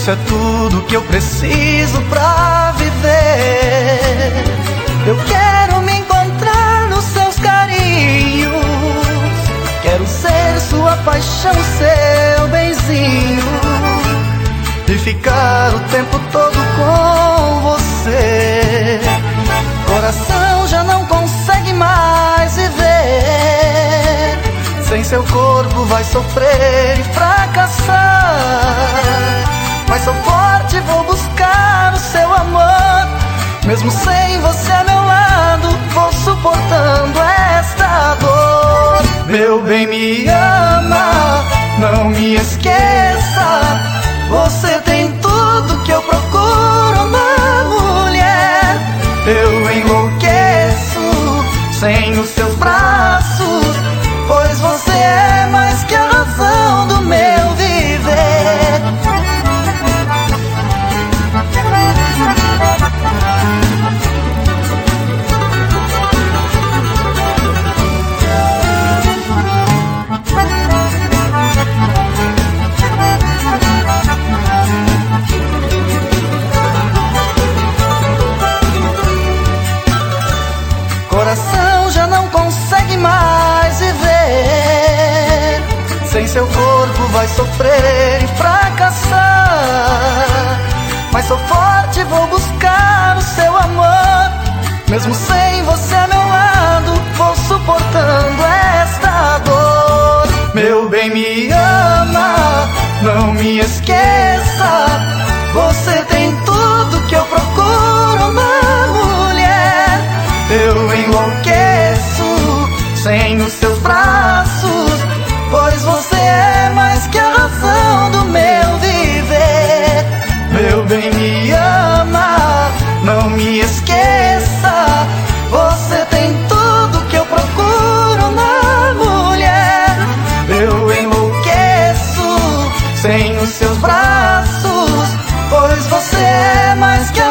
Isso é tudo que eu preciso pra viver. Eu quero me encontrar nos seus carinhos, quero ser sua paixão, seu benzinho, e ficar o tempo todo com você. Coração já não consegue mais viver, sem seu corpo vai sofrer e fracassar. Mas sou forte, vou buscar o seu amor, mesmo sem você a meu lado, vou suportando esta dor. Meu bem, me ama, não me esqueça, você tem tudo que eu procuro na mulher. Eu enlouqueço sem os seus braços, pois você é mais que a razão do meu viver. Coração já não consegue mais viver, sem seu corpo vai sofrer e fracassar. Mas sou forte, vou buscar o seu amor, mesmo sem você a meu lado, vou suportando esta dor. Meu bem, me ama, não me esqueça, você tem tudo que eu procuro na mulher. Eu enlouqueço sem os seus braços, pois você é mais que a razão do meu viver. Meu bem, me ama, não me esqueça, você tem tudo que eu procuro na mulher. Eu enlouqueço sem os seus braços, pois você é mais que a